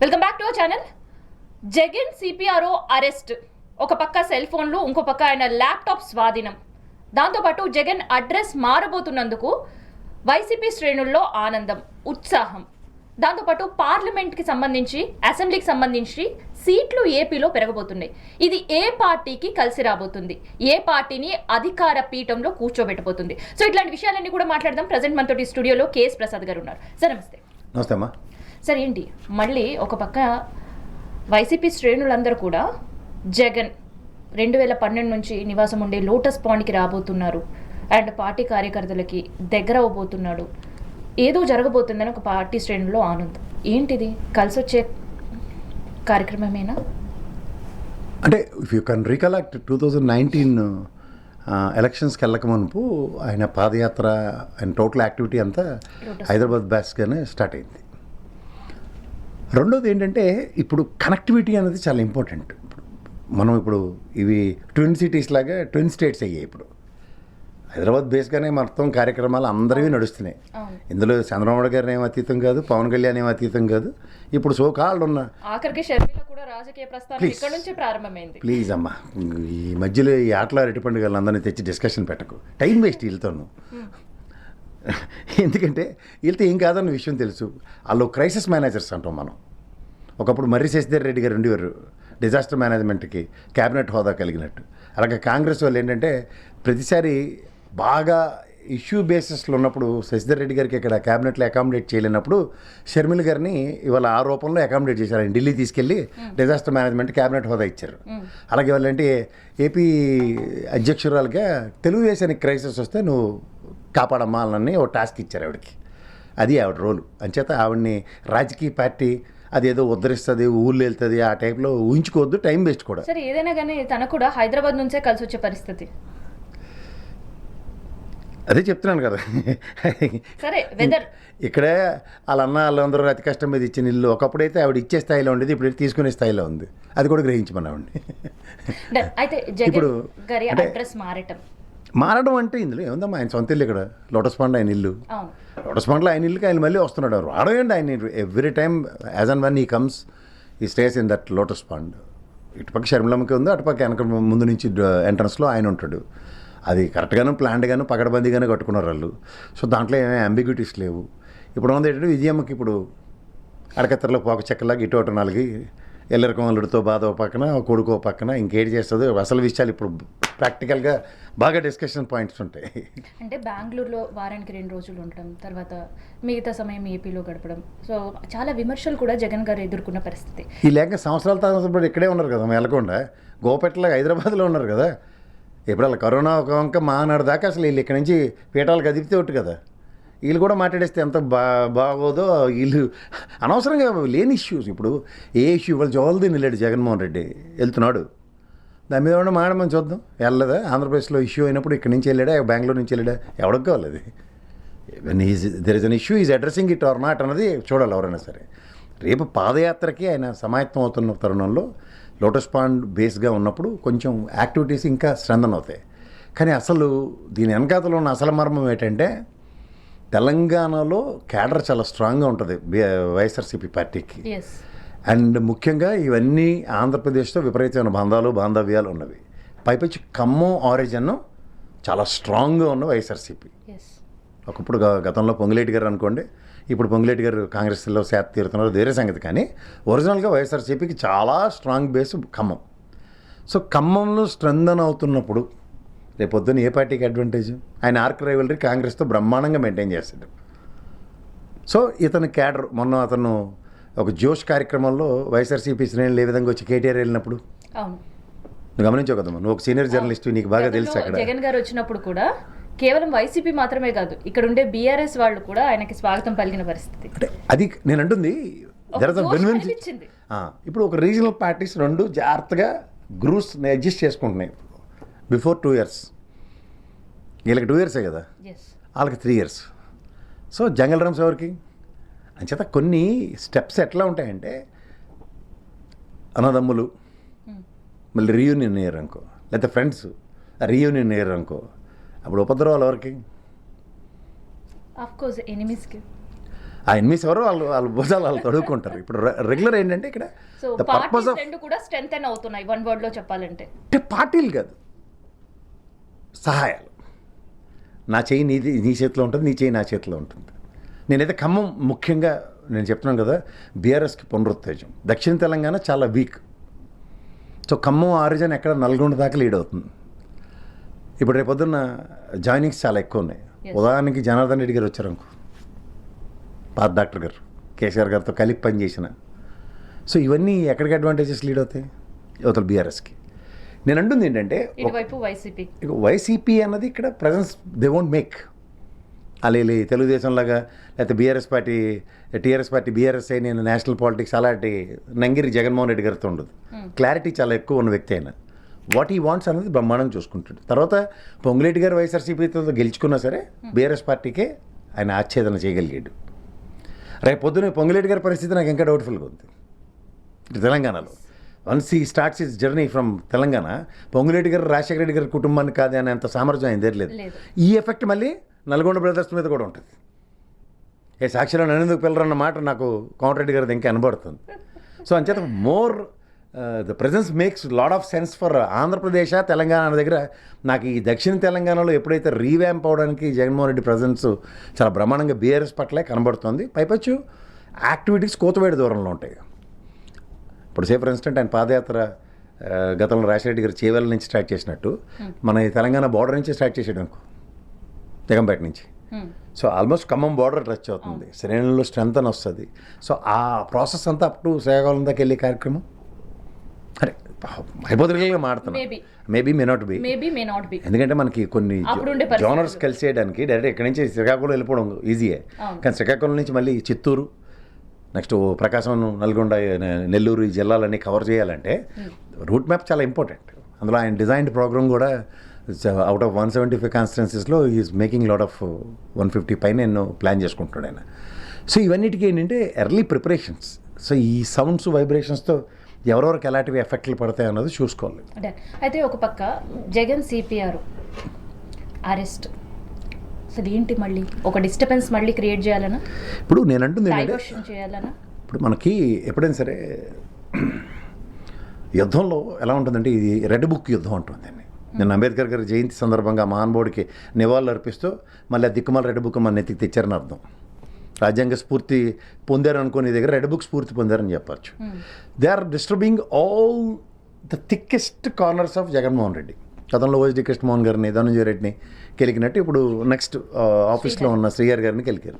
Welcome back to our channel. Jagan CPRO arrest, ఒక పక్క cell ఫోన్లు, ఇంకో పక్క ఆయన ల్యాప్టాప్ స్వాధీనం. దాంతోపాటు జగన్ అడ్రస్ మారబోతున్నందుకు వైసీపీ శ్రేణుల్లో ఆనందం, ఉత్సాహం. దాంతోపాటు పార్లమెంట్కి సంబంధించి, అసెంబ్లీకి సంబంధించి సీట్లు ఏపీలో పెరగబోతున్నాయి. ఇది ఏ పార్టీకి కలిసి రాబోతుంది, ఏ పార్టీని అధికార పీఠంలో కూర్చోబెట్టబోతుంది? సో ఇట్లాంటి విషయాలన్నీ కూడా మాట్లాడదాం. ప్రజెంట్ మనతోటి స్టూడియోలో కేఎస్ ప్రసాద్ గారు ఉన్నారు. సార్ నమస్తే. నమస్తే అమ్మా. సార్ ఏంటి, మళ్ళీ ఒక పక్క వైసీపీ శ్రేణులందరూ కూడా జగన్ 2012 నుంచి నివాసం ఉండే లోటస్ పాండ్కి రాబోతున్నారు అండ్ పార్టీ కార్యకర్తలకి దగ్గర అవ్వబోతున్నాడు, ఏదో జరగబోతుందని ఒక పార్టీ శ్రేణుల్లో ఆనందం. ఏంటిది, కలిసి వచ్చే కార్యక్రమమేనా? అంటే ఇఫ్ యూ కెన్ రీకలెక్ట్ 2019 ఎలక్షన్స్కి వెళ్ళక మునుపు ఆయన పాదయాత్ర, ఆయన టోటల్ యాక్టివిటీ అంతా హైదరాబాద్ బేస్గానే స్టార్ట్ అయింది. రెండోది ఏంటంటే ఇప్పుడు కనెక్టివిటీ అనేది చాలా ఇంపార్టెంట్. మనం ఇప్పుడు ఇవి ట్విన్ సిటీస్ లాగా ట్విన్ స్టేట్స్ అయ్యాయి. ఇప్పుడు హైదరాబాద్ బేస్గానే మొత్తం కార్యక్రమాలు అందరివి నడుస్తున్నాయి. ఇందులో చంద్రబాబు గారిని ఏం అతీతం కాదు, పవన్ కళ్యాణ్ ఏం అతీతం కాదు. ఇప్పుడు సో కాల్డ్ ఉన్న ప్లీజ్ అమ్మా, ఈ మధ్యలో ఈ ఆటల అరటిపండు అందరినీ తెచ్చి డిస్కషన్ పెట్టకు, టైం వేస్ట్ వీళ్ళతోను. ఎందుకంటే వీళ్ళతో ఏం కాదన్న విషయం తెలుసు. వాళ్ళు క్రైసిస్ మేనేజర్స్ అంటాం మనం. ఒకప్పుడు మర్రి శశిధర్ రెడ్డి గారు ఉండేవారు డిజాస్టర్ మేనేజ్మెంట్కి క్యాబినెట్ హోదా కలిగినట్టు. అలాగే కాంగ్రెస్ వాళ్ళు ఏంటంటే ప్రతిసారి బాగా ఇష్యూ బేసిస్లో ఉన్నప్పుడు శశిధర్ రెడ్డి గారికి ఇక్కడ క్యాబినెట్లో అకామిడేట్ చేయలేనప్పుడు షర్మిల గారిని ఇవాళ ఆ రూపంలో అకామిడేట్ చేశారు. ఆయన ఢిల్లీ తీసుకెళ్ళి డిజాస్టర్ మేనేజ్మెంట్ క్యాబినెట్ హోదా ఇచ్చారు. అలాగే వాళ్ళంటే ఏపీ అధ్యక్షురాలుగా తెలుగుదేశానికి క్రైసిస్ వస్తే నువ్వు కాపాడమ్మా అని ఓ టాస్క్ ఇచ్చారు ఆవిడకి. అది ఆవిడ రోలు. అంచేత ఆవిడని రాజకీయ పార్టీ అదేదో ఉద్ధరిస్తుంది, ఊళ్ళో వెళ్తుంది, ఆ టైప్లో ఊహించుకోవద్దు, టైం వేస్ట్ కూడా. సరే, ఏదైనా కానీ తనకు కూడా హైదరాబాద్ నుంచే కలిసి వచ్చే పరిస్థితి. అదే చెప్తున్నాను కదా. సరే, వెదర్ ఇక్కడే వాళ్ళందరూ అతి కష్టం మీద ఇచ్చిన ఇల్లు ఒకప్పుడైతే ఆవిడ ఇచ్చే స్థాయిలో ఉండేది, ఇప్పుడు తీసుకునే స్థాయిలో ఉంది. అది కూడా గ్రహించమని ఆవిడని. అయితే ఇప్పుడు అడ్రస్ మారడం అంటే ఇందులో ఏముందమ్మా, ఆయన సొంత ఇల్లు ఇక్కడ లోటస్ పాండ్, ఆయన ఇల్లు. లోటస్ పాండ్లో ఆయన ఇల్లుకి ఆయన మళ్ళీ వస్తున్నాడు. రావడం ఆయన every time as and when he comes he stays in that lotus pond. ఇటుపక్క షర్మిలమ్మకి ఉంది, అటుపక్క వెనక ముందు నుంచి ఎంట్రన్స్లో ఆయన ఉంటాడు. అది కరెక్ట్గాను ప్లాన్డ్గాను పకడ్బందీగానే కట్టుకున్నారు వాళ్ళు. సో దాంట్లో ఏమీ అంబిగ్యూటీస్ లేవు. ఇప్పుడు ఉంది ఏంటంటే విజయమ్మకి ఇప్పుడు అడకత్తరలో పోక చెక్కలాగా ఇటు అటు నాలుగు ఎల్లరికం అల్లుడితో బాధ ఓ పక్కన, కొడుకో పక్కన, ఇంకేటి చేస్తుందో అసలు విషయాలు ఇప్పుడు ప్రాక్టికల్గా బాగా డిస్కషన్ పాయింట్స్ ఉంటాయి. అంటే బెంగళూరులో వారానికి 2 రోజులు ఉండడం, తర్వాత మిగతా సమయం ఏపీలో గడపడం. సో చాలా విమర్శలు కూడా జగన్ గారు ఎదుర్కొన్న పరిస్థితి. ఈ లేక సంవత్సరాల తర్వాత ఇక్కడే ఉన్నారు కదా, వెళ్ళకుండా గోపెట్ల హైదరాబాద్లో ఉన్నారు కదా. ఇప్పుడు అలా కరోనా ఒక వంక మానాడు దాకా అసలు వీళ్ళు ఇక్కడ నుంచి పీఠాలకు అదిపితే ఒకటి కదా. వీళ్ళు కూడా మాట్లాడేస్తే ఎంత బాగోదో. వీళ్ళు అనవసరంగా లేని ఇష్యూస్. ఇప్పుడు ఏ ఇష్యూ వాళ్ళు జోల్ది నిల్లాడు జగన్మోహన్ రెడ్డి, వెళ్తున్నాడు. దాని మీద కూడా మాడమని చూద్దాం. వెళ్ళదా ఆంధ్రప్రదేశ్లో ఇష్యూ అయినప్పుడు ఇక్కడ నుంచి వెళ్ళాడా, బెంగళూరు నుంచి వెళ్ళాడా, ఎవరికి కావాలి అది. There is an issue, is addressing it or not అన్నది చూడాలి ఎవరైనా సరే. రేపు పాదయాత్రకి ఆయన సమాయత్తం అవుతున్న తరుణంలో లోటస్ పాండ్ బేస్గా ఉన్నప్పుడు కొంచెం యాక్టివిటీస్ ఇంకా స్ట్రెంథన్ అవుతాయి. కానీ అసలు దీని వెనకాతలో ఉన్న అసలు మర్మం ఏంటంటే తెలంగాణలో క్యాడర్ చాలా స్ట్రాంగ్గా ఉంటుంది వైఎస్ఆర్సీపీ పార్టీకి. అండ్ ముఖ్యంగా ఇవన్నీ ఆంధ్రప్రదేశ్తో విపరీతమైన బాంధవ్యాలు ఉన్నవి. పైపచ్చి ఖమ్మం ఆరిజిన్ చాలా స్ట్రాంగ్గా ఉన్న వైఎస్ఆర్సీపీ. ఒకప్పుడు గతంలో పొంగులేటి గారు అనుకోండి, ఇప్పుడు పొంగులేటి గారు కాంగ్రెస్లో సేత తీరుతున్నారు, వేరే సంగతి. కానీ ఒరిజినల్గా వైఎస్ఆర్సీపీకి చాలా స్ట్రాంగ్ బేస్ ఖమ్మం. సో ఖమ్మంలో స్ట్రెంథన్ అవుతున్నప్పుడు రేపు పొద్దున్న ఏ పార్టీకి అడ్వాంటేజ్? ఆయన ఆర్క్ రైవలరీ కాంగ్రెస్తో బ్రహ్మాండంగా మెయింటైన్ చేస్తాడు. సో ఇతని క్యాడర్, మొన్న అతను ఒక జోష్ కార్యక్రమంలో వైఎస్ఆర్సీపీ శ్రేణులు ఏ విధంగా వచ్చి కేటీఆర్ వెళ్ళినప్పుడు నువ్వు గమనించావు కదమ్మా, నువ్వు ఒక సీనియర్ జర్నలిస్ట్, నీకు బాగా తెలుసు. అక్కడ జగన్ గారు వచ్చినప్పుడు కూడా కేవలం వైసీపీ మాత్రమే కాదు, ఇక్కడ ఉండే బీఆర్ఎస్ వాళ్ళు కూడా ఆయనకి స్వాగతం పలికిన పరిస్థితి. అంటే అది నేను అంటుంది. ఇప్పుడు ఒక రీజనల్ పార్టీస్ రెండు జాగ్రత్తగా గ్రూప్స్ని అడ్జస్ట్ చేసుకుంటున్నాయి. బిఫోర్ 2 years, వీళ్ళకి 2 years కదా, వాళ్ళకి 3 years. సో జంగల్ రామ్స్ ఎవరికి అంచేత కొన్ని స్టెప్స్ ఎట్లా ఉంటాయంటే, అన్నదమ్ములు మళ్ళీ రీయూనియన్ అయ్యారు అనుకో, లేకపోతే ఫ్రెండ్స్ రీయూనియన్ అయ్యారు అనుకో, అప్పుడు ఉపద్రవాలు ఎవరికి? ఆఫ్కోర్స్ ఎనిమీస్కి. ఆ ఎనిమిస్ ఎవరు వాళ్ళు భుజాలు వాళ్ళు తడుకుంటారు. ఇప్పుడు రెగ్యులర్ ఏంటంటే ఇక్కడ so the purpose parties of రెండు కూడా స్ట్రెంగ్తెన్ అవుతున్నాయి వన్ వర్డ్ లో చెప్పాలంటే. అంటే పార్టీలు కాదు, సహాయాలు. నా చెయ్యి నీ చేతిలో ఉంటుంది, నీ చెయ్యి నా చేతిలో ఉంటుంది. నేనైతే ఖమ్మం ముఖ్యంగా నేను చెప్తున్నాను కదా, బీఆర్ఎస్కి పునరుత్తేజం. దక్షిణ తెలంగాణ చాలా వీక్. సో ఖమ్మం ఆరిజన్ ఎక్కడ నల్గొండ దాకా లీడ్ అవుతుంది. ఇప్పుడు రేపొద్దున్న జాయినింగ్స్ చాలా ఎక్కువ ఉన్నాయి. ఉదాహరణకి జనార్దన్ రెడ్డి గారు వచ్చారు అనుకో, పాత డాక్టర్ గారు కేసీఆర్ గారితో కలిపి పనిచేసిన. సో ఇవన్నీ ఎక్కడికి అడ్వాంటేజెస్ లీడ్ అవుతాయి? అవతల బీఆర్ఎస్కి. నేను అంటుంది ఏంటంటే ఇటువైపు వైసీపీ. వైసీపీ అన్నది ఇక్కడ ప్రజెన్స్ దే వోంట్ మేక్. అలా తెలుగుదేశం లాగా లేకపోతే టీఆర్ఎస్ పార్టీ బీఆర్ఎస్ అయి నేను నేషనల్ పాలిటిక్స్ అలాంటి నంగిరి జగన్మోహన్ రెడ్డి గారితో ఉండదు. క్లారిటీ చాలా ఎక్కువ ఉన్న వ్యక్తి అయినా వాట్ ఈ వాంట్స్ అనేది బ్రహ్మాండం చూసుకుంటాడు. తర్వాత పొంగులేటి గారు వైఎస్ఆర్సీపీతో గెలుచుకున్నా సరే బీఆర్ఎస్ పార్టీకే ఆయన ఆచ్ఛేదన చేయగలిగాడు. రేపు పొద్దున పొంగులేటి గారి పరిస్థితి నాకు ఇంకా డౌట్ఫుల్గా ఉంది తెలంగాణలో. వన్స్ ఈ starts is journey from Telangana, Ponguleti గారు రాజశేఖర రెడ్డి గారి కుటుంబాన్ని కాదు అనే అంత సామర్థ్యం ఆయన దగ్గర లేదు. ఈ ఎఫెక్ట్ మళ్ళీ నల్గొండ బ్రదర్స్ మీద కూడా ఉంటుంది. సాక్షిలో నన్ను పిల్లరన్న మాట నాకు కోమటిరెడ్డి గారిది ఇంకా కనబడుతుంది. సో అంచేత more the presence makes lot of sense for Andhra Pradesh Telangana దగ్గర. నాకు ఈ దక్షిణ తెలంగాణలో ఎప్పుడైతే రీవ్యాంప్ అవడానికి జగన్మోహన్ రెడ్డి ప్రజెన్స్ చాలా బ్రహ్మాండంగా బీఆర్ఎస్ పట్లే కనబడుతుంది. పైపచ్చు యాక్టివిటీస్ కోతవేడి దూరంలో ఉంటాయి. ఇప్పుడు ఫర్ ఇన్స్టెంట్ ఆయన పాదయాత్ర గతంలో రాజశేఖర గారు చేవెళ్ళ నుంచి స్టార్ట్ చేసినట్టు మన ఈ తెలంగాణ బార్డర్ నుంచి స్టార్ట్ చేసాడు అనుకో, జగంపేట నుంచి. So almost Khammam border touch అవుతుంది, శ్రేణుల్లో స్ట్రెంత్ అని వస్తుంది. సో ఆ ప్రాసెస్ అంతా అప్ టు శ్రీకాకుళం దాకా వెళ్ళే కార్యక్రమం అరే హైపోథెటికల్గా మాడుతున్నాను. మేబీ మే నాట్ బి, ఎందుకంటే మనకి కొన్ని జోనర్స్ కలిసేయడానికి డైరెక్ట్ ఇక్కడి నుంచి శ్రీకాకుళం వెళ్ళిపోవడం ఈజీయే. కానీ శ్రీకాకుళం నుంచి మళ్ళీ చిత్తూరు, నెక్స్ట్ ప్రకాశం, నల్గొండ, నెల్లూరు ఈ జిల్లాలన్నీ కవర్ చేయాలంటే రూట్ మ్యాప్ చాలా ఇంపార్టెంట్. అందులో ఆయన డిజైన్డ్ ప్రోగ్రామ్ కూడా అవుట్ ఆఫ్ 175 కాన్స్టిట్యున్సీస్లో ఈజ్ మేకింగ్ లాట్ ఆఫ్ 150 పైన ఎన్నో ప్లాన్ చేసుకుంటున్నాడు ఆయన. సో ఇవన్నిటికీ ఏంటంటే ఎర్లీ ప్రిపరేషన్స్. సో ఈ సౌండ్స్ వైబ్రేషన్స్తో ఎవరెవరికి ఎలాంటివి ఎఫెక్ట్లు పడతాయి అన్నది చూసుకోవాలి. అయితే ఒక పక్క జగన్ సిపిఆర్ అరెస్ట్ అసలు ఏంటి, మళ్ళీ ఒక డిస్టర్బెన్స్ మళ్ళీ క్రియేట్ చేయాలనా? ఇప్పుడు నేను అంటుంది చేయాలనా? ఇప్పుడు మనకి ఎప్పుడైనా సరే యుద్ధంలో ఎలా ఉంటుందంటే ఇది రెడ్ బుక్ యుద్ధం ఉంటుంది. నేను అంబేద్కర్ గారి జయంతి సందర్భంగా మహానుభావుడికి నివాళులు అర్పిస్తూ మళ్ళీ దిక్కుమాల రెడ్ బుక్ మన నెత్తికి తెచ్చారని అర్థం. రాజ్యాంగ స్ఫూర్తి పొందారు అనుకునే దగ్గర రెడ్ బుక్ స్ఫూర్తి పొందారని చెప్పచ్చు. They are disturbing all the thickest corners of Jaganmohan Reddy. గతంలో ఓఎస్డి కృష్ణమోహన్ గారిని, ధనంజయ రెడ్డిని కెలికినట్టు ఇప్పుడు నెక్స్ట్ ఆఫీస్లో ఉన్న శ్రీహరి గారిని కెలికారు.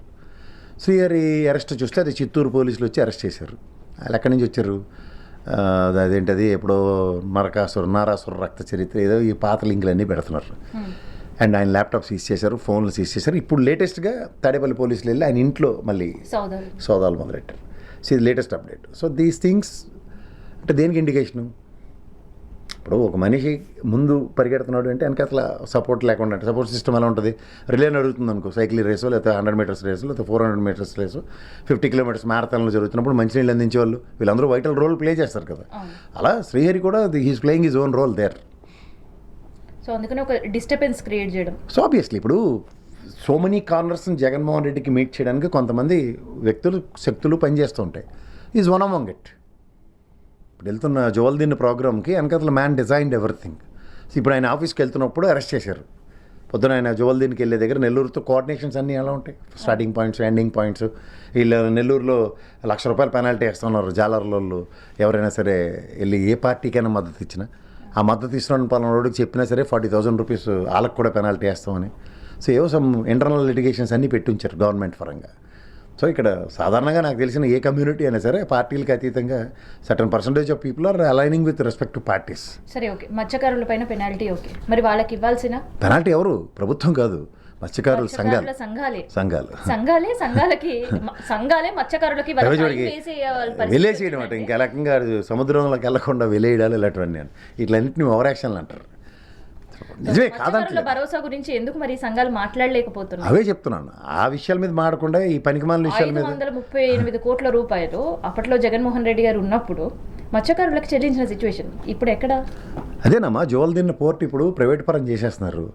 శ్రీహరి అరెస్ట్ చూస్తే అది చిత్తూరు పోలీసులు వచ్చి అరెస్ట్ చేశారు. వాళ్ళు ఎక్కడి నుంచి వచ్చారు? అదేంటది ఎప్పుడో నారాసుర రక్త చరిత్ర ఏదో ఈ పాత లింకులు అన్నీ పెడుతున్నారు. అండ్ ఆయన ల్యాప్టాప్ సీజ్ చేశారు, ఫోన్లు సీజ్ చేశారు. ఇప్పుడు లేటెస్ట్గా తాడేపల్లి పోలీసులు వెళ్ళి ఆయన ఇంట్లో మళ్ళీ సోదాలు మొదలెట్టారు. సో ఇది latest update. So these things అంటే దేనికి ఇండికేషను? ఇప్పుడు ఒక మనిషి ముందు పరిగెడుతున్నాడు అంటే వెనక అసలు సపోర్ట్ లేకుండా, అంటే సపోర్ట్ సిస్టమ్ ఎలా ఉంటుంది? రిలే నడుగుతుంది అనుకో, సైకిల్ రేసో లేకపోతే 100 మీటర్స్ రేసు లేకపోతే 400 మీటర్స్ రేసు, 50 కిలోమీటర్స్ మ్యారథాన్లో జరుగుతున్నప్పుడు మంచినీళ్ళు అందించే వాళ్ళు వీళ్ళందరూ వైటల్ రోల్ ప్లే చేస్తారు కదా. అలా శ్రీహరి కూడా he's playing his own role there. So అందుకని ఒక డిస్టర్బెన్స్ క్రియేట్ చేయడం. సో ఆబ్వియస్లీ ఇప్పుడు సో మెనీ కార్నర్స్ని జగన్మోహన్ రెడ్డికి మీట్ చేయడానికి కొంతమంది వ్యక్తులు, శక్తులు పనిచేస్తూ ఉంటాయి. Is one among it. ఇప్పుడు వెళ్తున్న జోల్దీన్ ప్రోగ్రామ్కి వెనకతల మ్యాన్ డిజైన్డ్ ఎవ్రీథింగ్. ఇప్పుడు ఆయన ఆఫీస్కి వెళ్తున్నప్పుడు అరెస్ట్ చేశారు. పొద్దున ఆయన జోల్దీన్కి వెళ్ళే దగ్గర నెల్లూరుతో కోఆర్డినేషన్స్ అన్నీ ఎలా ఉంటాయి? Starting points, ending points. వీళ్ళు నెల్లూరులో ₹1,00,000 పెనాల్టీ వేస్తున్నారు జాలర్లలో. ఎవరైనా సరే వెళ్ళి ఏ పార్టీకైనా మద్దతు ఇచ్చినా ఆ మద్దతు ఇస్తున్న పలానా రోడ్డుకి చెప్పినా సరే ₹40,000 వాళ్ళకు కూడా పెనాల్టీ వేస్తామని. సో ఏవో సమ్ ఇంటర్నల్ లిటిగేషన్స్ అన్నీ పెట్టించారు గవర్నమెంట్ పరంగా. సో ఇక్కడ సాధారణంగా నాకు తెలిసిన ఏ కమ్యూనిటీ అయినా సరే పార్టీలకు అతీతంగా certain percentage of people are aligning with respect to parties. సరే, ఓకే, మత్స్యకారుల పైన పెనాల్టీ ఓకే, మరి వాళ్ళకి ఇవ్వాల్సిన పెనాల్టీ ఎవరు? ప్రభుత్వం కాదు, మత్స్యకారుల సంఘాలు. సంఘాలే మత్స్యకారులకి వెలేసేయడం అంటే ఇంకా రకంగా సముద్రంలోకి వెళ్లకుండా వెలేయడాలు ఇలాంటివన్నీ ఇట్లన్నింటినీ ఓవర్ యాక్షన్లు అంటారు. నిజమే కాదంటే భరోసా గురించి ఎందుకు మరి సంఘాలు మాట్లాడలేకపోతున్నాయి? అవే చెప్తున్నాను. ఆ విషయాల మీద మాడకుండా ఈ పనికిమాలిన విషయాల మీద 538 కోట్ల రూపాయలు అప్పట్లో జగన్మోహన్ రెడ్డి గారు ఉన్నప్పుడు మత్స్యకారులకు చెల్లించిన సిచ్యువేషన్ ఇప్పుడు ఎక్కడ? అదేనమ్మా, జోవల్దిన్న పోర్ట్ ఇప్పుడు ప్రైవేట్ పరం చేసేస్తున్నారు.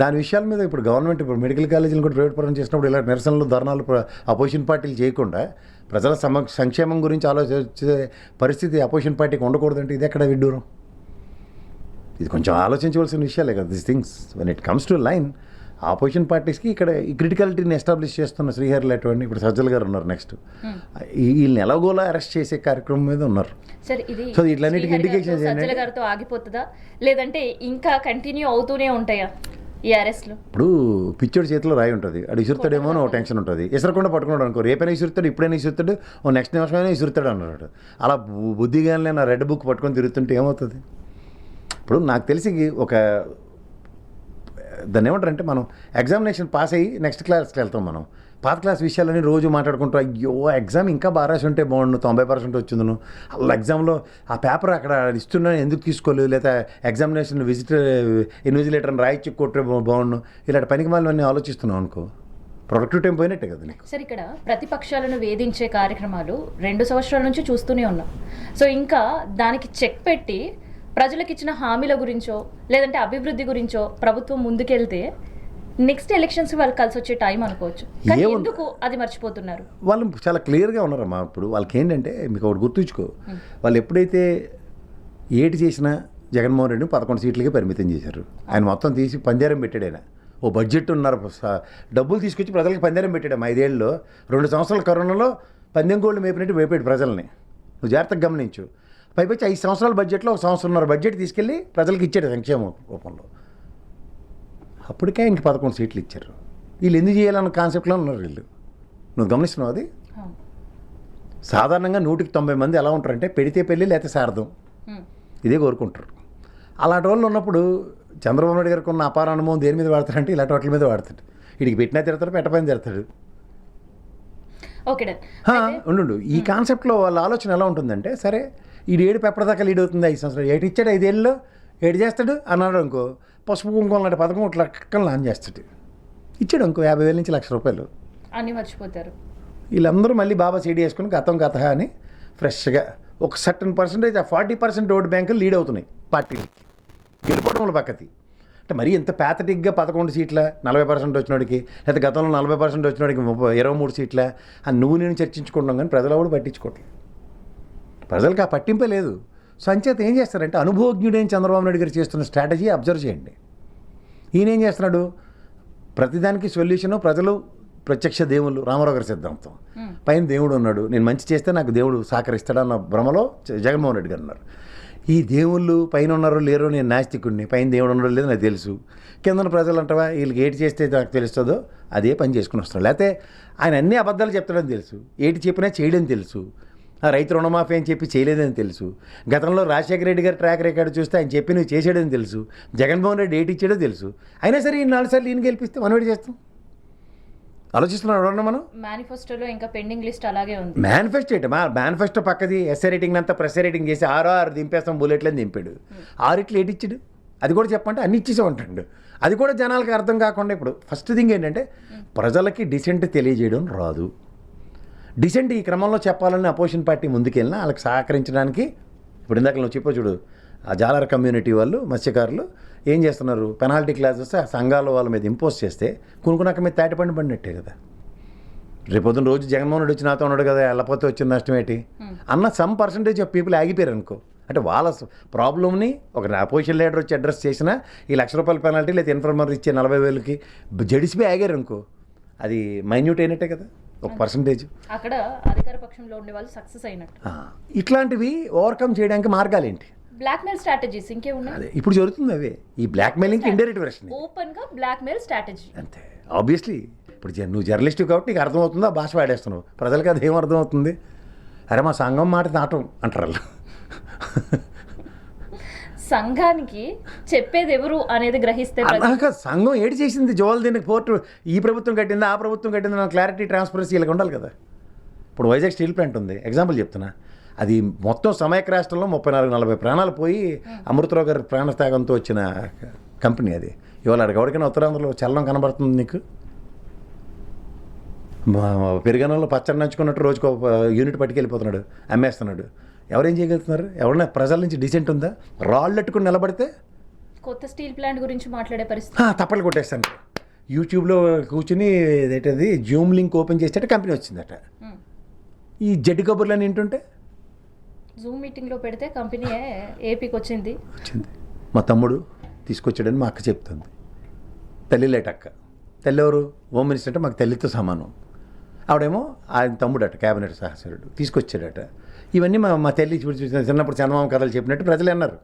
దాని విషయాల మీద ఇప్పుడు గవర్నమెంట్ ఇప్పుడు మెడికల్ కాలేజీలు కూడా ప్రైవేట్ పరం చేసినప్పుడు ఇలా నిరసనలు ధర్నాలు అపోజిషన్ పార్టీలు చేయకుండా ప్రజల సంక్షేమం గురించి ఆలోచించే పరిస్థితి అపోజిషన్ పార్టీకి ఉండకూడదంటే ఇది ఎక్కడ విడ్డూరం? ఇది కొంచెం ఆలోచించవలసిన విషయాలే కదా. This things when it comes to line opposition పార్టీస్కి ఇక్కడ ఈ క్రిటికాలిటీని ఎస్టాబ్లిష్ చేస్తున్న శ్రీహరి అటువంటి ఇప్పుడు సజ్జల్ గారు ఉన్నారు. నెక్స్ట్ వీళ్ళని ఎలాగోలా అరెస్ట్ చేసే కార్యక్రమం మీద ఉన్నారు. సరే, ఇది సో ఇట్లన్నిటికీ ఇండికేషన్ సజ్జల గారితో ఆగిపోతుందా లేదంటే ఇంకా కంటిన్యూ అవుతూనే ఉంటాయా ఈ అరెస్ట్లు? ఇప్పుడు పిచ్చోడి చేతిలో రాయి ఉంటుంది, అది ఇసురుతాడేమో అని ఒక టెన్షన్ ఉంటుంది. ఇసరకుండా పట్టుకున్నాడు అనుకో, రేపైనా ఇసురుతాడు, ఇప్పుడైనా ఇసురుతాడు, ఓ నెక్స్ట్ నిమిషమైనా ఇసురుతాడు అన్నాడు. అలా బుద్ధిగానే నా రెడ్ బుక్ పట్టుకొని తిరుగుతుంటే ఏమవుతుంది? ఇప్పుడు నాకు తెలిసి ఒక దాన్ని ఏమంటారంటే మనం ఎగ్జామినేషన్ పాస్ అయ్యి నెక్స్ట్ క్లాస్కి వెళ్తాం. మనం పాత క్లాస్ విషయాలని రోజు మాట్లాడుకుంటూ అయ్యో ఎగ్జామ్ ఇంకా బాగా రాసి ఉంటే బాగుండు, 90% వచ్చిందను, అలా ఎగ్జామ్లో ఆ పేపర్ అక్కడ ఇస్తున్నా ఎందుకు తీసుకోలేదు, లేదా ఎగ్జామినేషన్ ఇన్విజిలేటర్ని రాయిచ్చి కొట్టే బాగుండు, ఇలాంటి పనికి మళ్ళీ ఆలోచిస్తున్నాం అనుకో, ప్రొడక్టివ్ టైం పోయినట్టే కదా నీకు. సరే, ఇక్కడ ప్రతిపక్షాలను వేధించే కార్యక్రమాలు 2 సంవత్సరాల నుంచి చూస్తూనే ఉన్నాం. సో ఇంకా దానికి చెక్ పెట్టి ప్రజలకు ఇచ్చిన హామీల గురించో లేదంటే అభివృద్ధి గురించో ప్రభుత్వం ముందుకెళ్తే నెక్స్ట్ ఎలక్షన్స్ వాళ్ళకి కలిసి వచ్చే టైం అనుకోవచ్చు. కానీ ఎందుకు అది మర్చిపోతున్నారు? వాళ్ళు చాలా క్లియర్గా ఉన్నారమ్మా. ఇప్పుడు వాళ్ళకి ఏంటంటే మీకు ఒకటి గుర్తుంచుకో, వాళ్ళు ఎప్పుడైతే ఏటి చేసినా జగన్మోహన్ రెడ్డిని 11 సీట్లకే పరిమితం చేశారు. ఆయన మొత్తం తీసి పంజారం పెట్టాడు. ఆయన ఓ బడ్జెట్ ఉన్నారు, డబ్బులు తీసుకొచ్చి ప్రజలకు పంజారం పెట్టాడు. 5 ఏళ్ళలో 2 సంవత్సరాల కరోనాలో పందెం కోళ్ళు మేపినట్టు మేపాడు ప్రజల్ని. నువ్వు జాగ్రత్తగా గమనించు. పైపచ్చి 5 సంవత్సరాల బడ్జెట్లో 1 సంవత్సరంన్నర బడ్జెట్ తీసుకెళ్ళి ప్రజలకు ఇచ్చాడు సంక్షేమం రూపంలో. అప్పటికే ఇంక 11 సీట్లు ఇచ్చారు. వీళ్ళు ఎందుకు చేయాలన్న కాన్సెప్ట్లో ఉన్నారు వీళ్ళు. నువ్వు గమనిస్తున్నావు అది? సాధారణంగా 190 మంది ఎలా ఉంటారంటే పెడితే పెళ్ళి లేకపోతే శారదం, ఇదే కోరుకుంటారు. అలాంటి వాళ్ళు ఉన్నప్పుడు చంద్రబాబు నాయుడు గారికి ఉన్న అపార అనుభవం దేని మీద వాడతారంటే ఇలాంటి వాటి మీద వాడతాడు. వీడికి పెట్టినా తిడతాడు, పెట్టపైన తిడతాడు. ఉండు, ఈ కాన్సెప్ట్లో వాళ్ళ ఆలోచన ఎలా ఉంటుందంటే, సరే ఈ 7 ఎప్పటిదాకా లీడ్ అవుతుంది, 5 సంవత్సరాలు 8 ఇచ్చాడు, 5 ఏళ్ళలో 8 చేస్తాడు అన్నాడు అనుకో, పసుపు కుంకుమ లాంటి పథకం 1 లక్షలు లాంచ్ చేస్తాడు. ఇచ్చాడు అనుకో 50,000 నుంచి ₹1,00,000 అన్నీ మర్చిపోతారు. వీళ్ళందరూ మళ్ళీ బాబా సీడీ వేసుకుని గతం కథ అని ఫ్రెష్గా ఒక సర్టన్ పర్సెంటేజ్, ఆ 40% ఓటు బ్యాంకులు లీడ్ అవుతున్నాయి పార్టీలకి గెలుపడంలో పక్కతి. అంటే మరీ ఎంత ప్యాథటిక్గా 11 సీట్ల 40% వచ్చినోడికి, లేదా గతంలో 40% వచ్చినోడికి 23 సీట్ల అని నువ్వు నేను చర్చించుకుంటున్నాం. కానీ ప్రజలు కూడా పట్టించుకోవట్లేదు. ప్రజలకు ఆ పట్టింపే లేదు. సో అంచేత ఏం చేస్తారంటే అనుభవజ్ఞుడైన చంద్రబాబు నాయుడు గారు చేస్తున్న స్ట్రాటజీ అబ్జర్వ్ చేయండి. ఈయన ఏం చేస్తున్నాడు, ప్రతిదానికి సొల్యూషను ప్రజలు ప్రత్యక్ష దేవుళ్ళు, రామారావు గారి సిద్ధాంతం. పైన దేవుడు ఉన్నాడు, నేను మంచి చేస్తే నాకు దేవుడు సహకరిస్తాడన్న భ్రమలో జగన్మోహన్ రెడ్డి గారు ఉన్నారు. ఈ దేవుళ్ళు పైన ఉన్నారో లేరో నేను నాస్తికుడిని, పైన దేవుడు ఉన్నారో లేదో నాకు తెలుసు, కింద ప్రజలు అంటావా వీళ్ళకి ఏటి చేస్తే నాకు తెలుస్తుందో అదే పని చేసుకుని వస్తాడు. లేకపోతే ఆయన అన్ని అబద్ధాలు చెప్తాడని తెలుసు, ఏటి చెప్పినా చేయడని తెలుసు, రైతు రుణమాఫీ అని చెప్పి చేయలేదని తెలుసు, గతంలో రాజశేఖర రెడ్డి గారి ట్రాక్ రికార్డు చూస్తే ఆయన చెప్పి నువ్వు చేసాడని తెలుసు, జగన్మోహన్ రెడ్డి ఏటి ఇచ్చాడో తెలుసు. అయినా సరే ఈ 4 సార్లు ఈయన గెలిపిస్తే మనం ఏటి చేస్తాం? ఆలోచిస్తున్నాడు మనం. మేనిఫెస్టోలో ఇంకా పెండింగ్ లిస్ట్ అలాగే ఉంది. మేనిఫెస్టో ఏంటి మా మేనిఫెస్టో పక్కది ఎస్ఐ రేటింగ్ అంతా ప్రెస్ రేటింగ్ చేసి 6 దింపేస్తాం బుల్లెట్లని దింపాడు. 6 ఇట్లు ఏటిచ్చాడు? అది కూడా చెప్పంటే అన్ని ఇచ్చేసే ఉంటాడు. అది కూడా జనాలకి అర్థం కాకుండా ఇప్పుడు ఫస్ట్ థింగ్ ఏంటంటే ప్రజలకి డిసెంట్ తెలియజేయడం రాదు. డిసెంట్ ఈ క్రమంలో చెప్పాలని అపోజిషన్ పార్టీ ముందుకెళ్ళినా వాళ్ళకి సహకరించడానికి ఇప్పుడు ఇందాక నువ్వు చెప్పు చూడు, ఆ జాలర కమ్యూనిటీ వాళ్ళు మత్స్యకారులు ఏం చేస్తున్నారు, పెనాల్టీ క్లాసెస్ ఆ సంఘాల వాళ్ళ మీద ఇంపోజ్ చేస్తే కొనుక్కున్నాక మీద తాటిపండు పడినట్టే కదా. రేపొద్దున రోజు జగన్మోహన్ రెడ్డి వచ్చి నాతో ఉన్నాడు కదా, వెళ్ళకపోతే వచ్చిన నష్టం ఏంటి అన్న సమ్ పర్సంటేజ్ ఆఫ్ పీపుల్ ఆగిపోయారు అనుకో. అంటే వాళ్ళ ప్రాబ్లమ్ని ఒక అపోజిషన్ లీడర్ వచ్చి అడ్రస్ చేసినా ఈ ₹1,00,000 పెనాల్టీ లేదా ఇన్ఫర్మర్ ఇచ్చే 40,000కి జడిసిపోయి ఆగారు అనుకో, అది మైన్యూట్ అయినట్టే కదా ఒక పర్సంటేజ్. అక్కడ అధికార పక్షంలో ఉండే వాళ్ళు సక్సెస్ అయినట్టు. ఇట్లాంటివి ఓవర్కమ్ చేయడానికి మార్గాలు ఏంటి? బ్లాక్మెయిల్ స్ట్రాటజీస్ ఇంకే ఉన్నాయి. అదే ఇప్పుడు జరుగుతుంది. అవే ఈ బ్లాక్మెయిలింగ్ ఇండైరెక్ట్ వెర్షన్, ఓపెన్ గా బ్లాక్మెయిల్ స్ట్రాటజీ అంతే. ఆబ్వియస్లీ ఇప్పుడు నువ్వు జర్నలిస్ట్ కాబట్టి నీకు అర్థమవుతుందో ఆ భాష వాడేస్తున్నావు, ప్రజలకి అది ఏం అర్థమవుతుంది? అరే మా సంఘం మాట నాటం అంటారు వాళ్ళు. సంఘానికి చెప్పేది ఎవరు అనేది గ్రహిస్తే సంఘం ఏడు చేసింది జోవల్ దీనికి పోర్టు ఈ ప్రభుత్వం కట్టిందా ఆ ప్రభుత్వం కట్టిందా నా క్లారిటీ ట్రాన్స్పరెన్సీ ఇలా ఉండాలి కదా. ఇప్పుడు వైజాగ్ స్టీల్ ప్లాంట్ ఉంది, ఎగ్జాంపుల్ చెప్తున్నా, అది మొత్తం సమైక్య రాష్ట్రంలో 34-40 ప్రాణాలు పోయి అమృతరావు గారి ప్రాణత్యాగంతో వచ్చిన కంపెనీ అది. ఇవాళ ఎవరికైనా ఉత్తరాంధ్రలో చలనం కనబడుతుంది నీకు? పెరుగనంలో పచ్చడి నంచుకున్నట్టు రోజుకు యూనిట్ పట్టుకెళ్ళిపోతున్నాడు, అమ్మేస్తున్నాడు. ఎవరేం చేయగలుగుతున్నారు? ఎవరైనా ప్రజల నుంచి డీసెంట్ ఉందా? రాళ్ళు అట్టుకుని నిలబడితే కొత్త స్టీల్ ప్లాంట్ గురించి మాట్లాడే పరిస్థితి. తప్పలు కొట్టేస్తాను. యూట్యూబ్లో కూర్చుని ఏదైతే జూమ్ లింక్ ఓపెన్ చేసేట కంపెనీ వచ్చిందట. ఈ జడ్డి కబుర్లు అని ఏంటంటే జూమ్ మీటింగ్లో పెడితే కంపెనీ ఏపీకి వచ్చింది. మా తమ్ముడు తీసుకొచ్చాడని మా అక్క చెప్తుంది. తల్లి లేటక్క. తల్లి ఎవరు? హోమ్ మినిస్టర్ అంటే మాకు తల్లితో సమానం. ఆవిడేమో ఆయన తమ్ముడట, క్యాబినెట్ సహచరుడు తీసుకొచ్చాడట. ఇవన్నీ మా తల్లి చిన్నప్పుడు చందమామ కథలు చెప్పినట్టు ప్రజలు అన్నారు.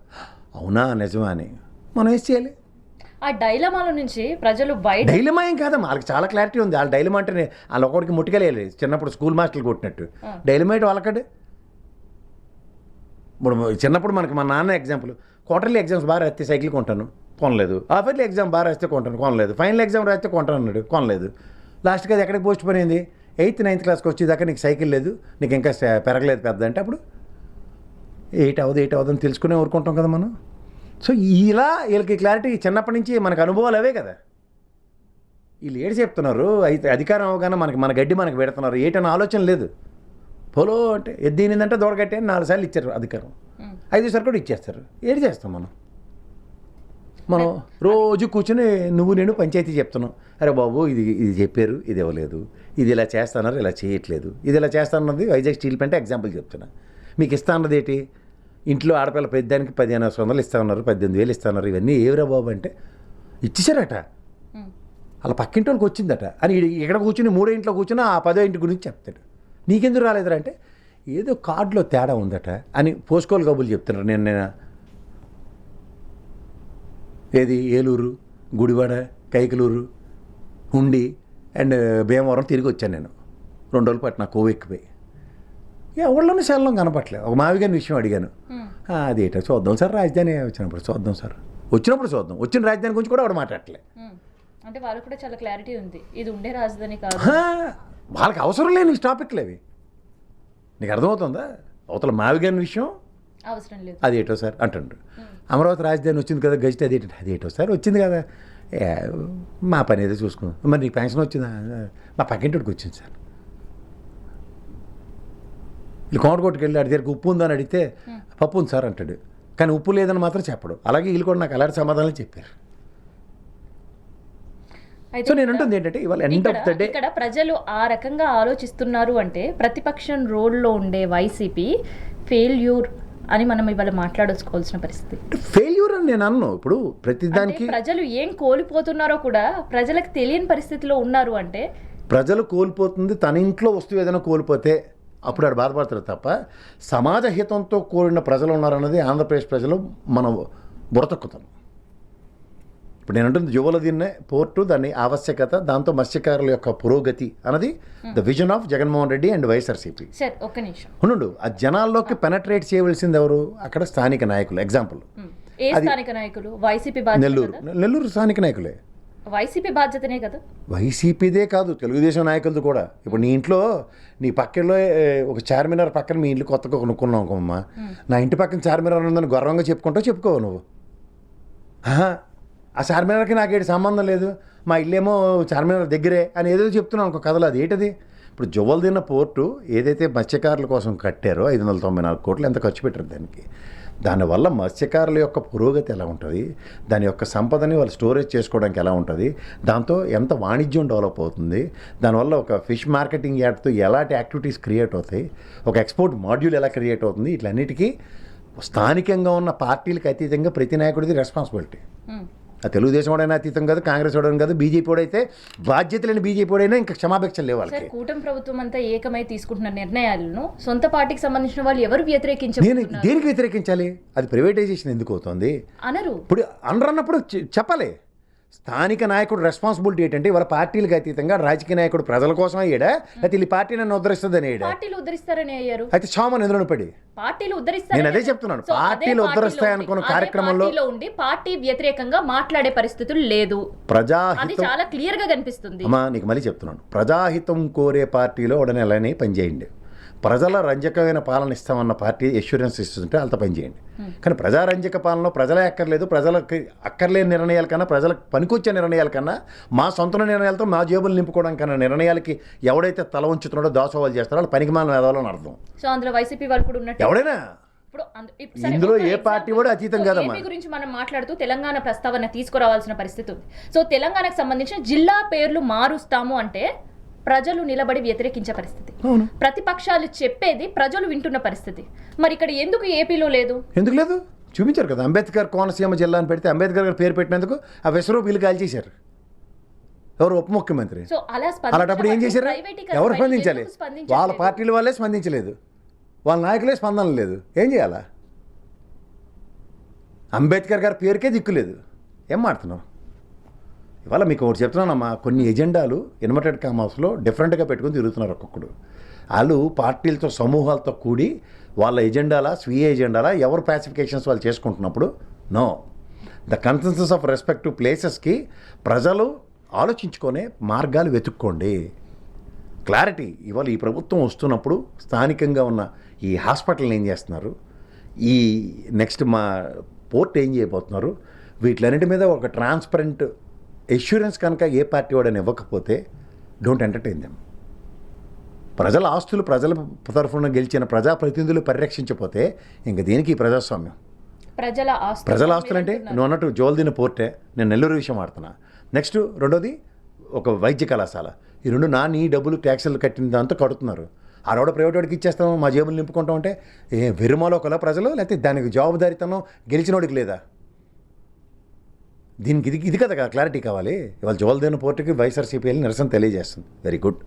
అవునా నిజమా అని మనం ఏం చేయాలి? ఆ డైలమాల నుంచి ప్రజలు బయట. డైలమా ఏం కాదమ్మా, వాళ్ళకి చాలా క్లారిటీ ఉంది. వాళ్ళ డైలమా అంటే వాళ్ళు ఒకటికి ముట్టుకెళ్ళాలి, చిన్నప్పుడు స్కూల్ మాస్టర్లు కొట్టినట్టు. డైలమా ఏంటి వాళ్ళకడే? ఇప్పుడు చిన్నప్పుడు మనకి మా నాన్న ఎగ్జాంపుల్, క్వార్టర్లీ ఎగ్జామ్స్ బాగా రాస్తే సైకిల్ కొంటాను, కొనలేదు. హాఫర్లీ ఎగ్జామ్ బాగా రాస్తే కొంటాను, కొనలేదు. ఫైనల్ ఎగ్జామ్ రాస్తే కొంటాను అన్నాడు, కొనలేదు. లాస్ట్కి అది ఎక్కడికి పోస్ట్ పోయింది? 8th 9th క్లాస్కి వచ్చేదాకా నీకు సైకిల్ లేదు, నీకు ఇంకా పెరగలేదు పెద్ద అంటే అప్పుడు 8 అవ్వదు అని తెలుసుకునే ఊరుకుంటాం కదా మనం. సో ఇలా వీళ్ళకి క్లారిటీ చిన్నప్పటి నుంచి మనకు అనుభవాలు అవే కదా. వీళ్ళు ఏడు చెప్తున్నారు, అయితే అధికారం అవగానే మన గడ్డి మనకు పెడుతున్నారు, ఏటని ఆలోచన లేదు. పోలో అంటే ఎద్దినిందంటే దూడగట్టే 4 సార్లు ఇచ్చారు అధికారం, 5 సార్లు కూడా ఇచ్చేస్తారు. ఏడు చేస్తాం మనం రోజు కూర్చొని నువ్వు నేను పంచాయతీ చెప్తున్నాం. అరే బాబు ఇది చెప్పారు, ఇది ఇవ్వలేదు, ఇది ఇలా చేస్తున్నారు, ఇలా చేయట్లేదు, ఇది ఇలా చేస్తున్నది వైజాగ్ స్టీల్ ప్లాంట్ ఎగ్జాంపుల్ చెప్తున్నా. మీకు ఇస్తా అన్నది ఏంటి? ఇంట్లో ఆడపిల్ల పెద్దానికి 1500 ఇస్తా ఉన్నారు, 18,000 ఇస్తా ఉన్నారు. ఇవన్నీ ఏవిరా బాబు అంటే ఇచ్చేసారట. అలా పక్కింటి వాళ్ళకి వచ్చిందట అని ఇక్కడ కూర్చుని 3 ఇంట్లో కూర్చుని ఆ 10వ ఇంటి గురించి చెప్తాడు. నీకెందుకు రాలేదురా అంటే ఏదో కార్డులో తేడా ఉందట అని పోస్కోలు కబుర్లు చెప్తున్నారు. నేను ఏది ఏలూరు, గుడివాడ, కైకలూరు, హుండి అండ్ భీమవరం తిరిగి వచ్చాను నేను. 2 రోజులు పట్టిన కోవెక్కిపోయి ఎవరిలోనూ సెల్లం కనపట్లేదు. ఒక మావిగాని విషయం అడిగాను, అదేటో చూద్దాం సార్, రాజధాని వచ్చినప్పుడు చూద్దాం సార్, వచ్చినప్పుడు చూద్దాం, వచ్చిన రాజధాని గురించి కూడా ఆవిడ మాట్లాడలే. అంటే వాళ్ళకు కూడా చాలా క్లారిటీ ఉంది, ఇది ఉండే రాజధాని కాదు. వాళ్ళకి అవసరం లేని టాపిక్లు అవి. నీకు అర్థమవుతుందా? అవతల మావిగాని విషయం అవసరం లేదు, అదేటో సార్ అంటుండ్రు. అమరావతి రాజధాని వచ్చింది కదా గజిట్, అదేటో సార్ వచ్చింది కదా, మా పని ఏదో చూసుకుందాం. మరి నీకు పెన్షన్ వచ్చిందా? మా పక్కింటికి వచ్చింది సార్. వీళ్ళు కోమటకోటకి వెళ్ళి అడిగారు ఉప్పు ఉందని అడిగితే పప్పు ఉంది సార్ అంటాడు, కానీ ఉప్పు లేదని మాత్రం చెప్పడు. అలాగే వీళ్ళు కూడా నాకు అలాంటి సమాధానాలు చెప్పారు. సో నేను అంటుంది ఏంటంటే ఇవాళ ఎండ్ ఆఫ్ ద డే ఇక్కడ ప్రజలు ఆ రకంగా ఆలోచిస్తున్నారు అంటే ప్రతిపక్షం రోడ్లో ఉండే వైసీపీ ఫెయిల్యూర్ అని మనం ఇవాళ మాట్లాడుకోవాల్సిన పరిస్థితి. ఫెయిల్యూర్ అని నేను అన్నాను. ఇప్పుడు ప్రతిదానికి ప్రజలు ఏం కోల్పోతున్నారో కూడా ప్రజలకు తెలియని పరిస్థితిలో ఉన్నారు అంటే ప్రజలు కోల్పోతుంది తన ఇంట్లో వస్తువు ఏదైనా కోల్పోతే అప్పుడు ఆడు బాధపడతారు తప్ప సమాజ హితంతో కూడిన ప్రజలు ఉన్నారన్నది ఆంధ్రప్రదేశ్ ప్రజలు మనం బురతొక్కుతాం. ఇప్పుడు నేను అంటుంది జువలదిన్నే పోర్టు, దాని ఆవశ్యకత, దాంతో మత్స్యకారుల యొక్క పురోగతి అన్నది the vision of Jaganmohan Reddy and YSRCP. Sir ఒక్క నిమిషం ఉండు, ఆ జనాల్లోకి పెనట్రేట్ చేయవలసింది ఎవరు? అక్కడ స్థానిక నాయకులు. ఎగ్జాంపుల్ ఏ స్థానిక నాయకులు? వైసీపీ నెల్లూరు స్థానిక నాయకులే. వైసీపీ బాధ్యతనే కదా. వైసీపీదే కాదు, తెలుగుదేశం నాయకులది కూడా. ఇప్పుడు నీ ఇంట్లో నీ పక్కలో ఒక చార్మినార్ పక్కన మీ ఇంట్లో కొత్తగా కొనుక్కున్నావు అమ్మా, నా ఇంటి పక్కన చార్మినార్ ఉందని గర్వంగా చెప్పుకోవు నువ్వు. ఆ చార్మినార్కి నాకేటి సంబంధం లేదు, మా ఇల్లేమో చార్మినార్ దగ్గరే అని ఏదో చెప్తున్నాను ఒక కథలో. అది ఏంటది? ఇప్పుడు జువల్దిన్న పోర్టు ఏదైతే మత్స్యకారుల కోసం కట్టారో 594 కోట్లు ఎంత ఖర్చు పెట్టారు దానికి. దానివల్ల మత్స్యకారుల యొక్క పురోగతి ఎలా ఉంటుంది, దాని యొక్క సంపదని వాళ్ళు స్టోరేజ్ చేసుకోవడానికి ఎలా ఉంటుంది, దాంతో ఎంత వాణిజ్యం డెవలప్ అవుతుంది, దానివల్ల ఒక ఫిష్ మార్కెటింగ్ యాడ్తో ఎలాంటి యాక్టివిటీస్ క్రియేట్ అవుతాయి, ఒక ఎక్స్పోర్ట్ మాడ్యూల్ ఎలా క్రియేట్ అవుతుంది, ఇట్లన్నిటికీ స్థానికంగా ఉన్న పార్టీలకు అతీతంగా ప్రతి నాయకుడిది రెస్పాన్సిబిలిటీ. ఆ తెలుగుదేశం వాడైనా అతీతం కాదు, కాంగ్రెస్ వాడైనా కాదు, బీజేపీ వాడైతే బాధ్యత లేని బీజేపీ వాడైనా ఇంకా క్షమాపేక్షలు లేవు వాళ్ళకి. కూటమి ప్రభుత్వం అంతా ఏకమై తీసుకుంటున్న నిర్ణయాలను సొంత పార్టీకి సంబంధించిన వాళ్ళు ఎవరు వ్యతిరేకించారు? నేను దేనికి వ్యతిరేకించాలి? అది ప్రైవేటైజేషన్ ఎందుకు అవుతుంది అనరు. ఇప్పుడు అనరన్నప్పుడు చెప్పాలి. స్థానిక నాయకుడు రెస్పాన్సిబిలిటీ ఏంటంటే వాళ్ళ పార్టీలకు అతీతంగా రాజకీయ నాయకుడు ప్రజల కోసం అయ్యాడా, లేకపోతే ఈ పార్టీ నన్ను ఉద్ధరిస్తుందని అయ్యాడా? పార్టీలు ఉద్ధరిస్తారని అయ్యారు. అయితే క్షామని ఎందులో పడి పార్టీలు ఉద్ధరిస్తారు. నేను అదే చెప్తున్నాను, పార్టీలు ఉద్ధరిస్తాయి అనుకున్న కార్యక్రమంలో ఉండి పార్టీ వ్యతిరేకంగా మాట్లాడే పరిస్థితులు లేదు. అది చాలా క్లియర్ గా కనిపిస్తుంది. అమ్మా నీకు మళ్ళీ చెప్తున్నాను, ప్రజాహితం కోరే పార్టీలో ఉడనెలని పనిచేయండి. ప్రజల రంజకమైన పాలన ఇస్తామన్న పార్టీ ఎష్యూరెన్స్ ఇస్తుంటే వాళ్ళతో పని చేయండి. కానీ ప్రజారంజక పాలనలో ప్రజలే అక్కర్లేదు, ప్రజలకి అక్కర్లేని నిర్ణయాల కన్నా, ప్రజలకు పనికొచ్చే నిర్ణయాల కన్నా, మా సొంత నిర్ణయాలతో మా జేబులు నింపుకోవడం కన్నా నిర్ణయాలకి ఎవడైతే తల ఉంచుతున్నాడో దాసోవాలు చేస్తారో వాళ్ళు పనికి మాలిన వేదాలని అర్థం. సో అందులో వైసీపీ వాళ్ళు కూడా ఉన్నట్టు ఎవడైనా ఇందులో ఏ పార్టీ కూడా అతీతం కాదమ్మా. ఏపీ గురించి మనం మాట్లాడుతూ తెలంగాణ ప్రస్తావన తీసుకురావాల్సిన పరిస్థితి ఉంది. సో తెలంగాణకు సంబంధించిన జిల్లా పేర్లు మారుస్తాము అంటే ప్రజలు నిలబడి వ్యతిరేకించే పరిస్థితి, ప్రతిపక్షాలు చెప్పేది ప్రజలు వింటున్న పరిస్థితి. మరి ఇక్కడ ఎందుకు ఏపీలో లేదు? ఎందుకు లేదు చూపించారు కదా. అంబేద్కర్ కోనసీమ జిల్లా అని పెడితే అంబేద్కర్ గారు పేరు పెట్టినందుకు ఆ విశ్వరూప్ బిల్లు కాల్చేశారు. ఎవరు ఉప ముఖ్యమంత్రి. సో అలాంటప్పుడు ఏం చేశారు? ఎవరు స్పందించాలి? వాళ్ళ పార్టీల వాళ్ళే స్పందించలేదు, వాళ్ళ నాయకులే స్పందన లేదు. ఏం చేయాలా? అంబేద్కర్ గారి పేరుకే దిక్కులేదు. ఏం మాడుతున్నావు? ఇవాళ మీకు ఒకటి చెప్తున్నానమ్మా, కొన్ని ఎజెండాలు ఇన్వర్టెడ్ కామర్స్లో డిఫరెంట్గా పెట్టుకుని తిరుగుతున్నారు ఒక్కొక్కడు. వాళ్ళు పార్టీలతో సమూహాలతో కూడి వాళ్ళ ఎజెండాలా స్వీయ ఎజెండాలా ఎవరు పాసిఫికేషన్స్ వాళ్ళు చేసుకుంటున్నప్పుడు no, the consensus of respective ప్లేసెస్కి ప్రజలు ఆలోచించుకునే మార్గాలు వెతుక్కోండి. క్లారిటీ ఇవాళ ఈ ప్రభుత్వం వస్తున్నప్పుడు స్థానికంగా ఉన్న ఈ హాస్పిటల్ని ఏం చేస్తున్నారు, ఈ నెక్స్ట్ మా పోర్ట్ ఏం చేయబోతున్నారు, వీటిలన్నిటి మీద ఒక ట్రాన్స్పరెంట్ ఎష్యూరెన్స్ కనుక ఏ పార్టీ వాడని ఇవ్వకపోతే డోంట్ ఎంటర్టైన్ దెమ్. ప్రజల ఆస్తులు ప్రజల తరఫున గెలిచిన ప్రజాప్రతినిధులు పరిరక్షించకపోతే ఇంక దేనికి ప్రజాస్వామ్యం? ప్రజల ఆస్తులు అంటే నువ్వు అన్నట్టు జోల్దిన పోర్టే, నేను నెల్లూరు విషయం ఆడుతున్నా. నెక్స్ట్ రెండోది ఒక వైద్య కళాశాల. ఈ రెండు నీ డబ్బులు ట్యాక్సులు కట్టిన దాంతో కడుతున్నారు. ఆడవాడ ప్రైవేట్ వాడికి ఇచ్చేస్తాము, మా జేబులు నింపుకుంటాం అంటే వెరుమాలో ఒకలా ప్రజలు, లేకపోతే దానికి జవాబుదారితనం గెలిచినోడికి లేదా? దీనికి ఇది కదా క్లారిటీ కావాలి. ఇవాళ జోల్దేన పోర్టుకి వైఎస్ఆర్సీపీ నిరసన తెలియజేస్తుంది. Very good.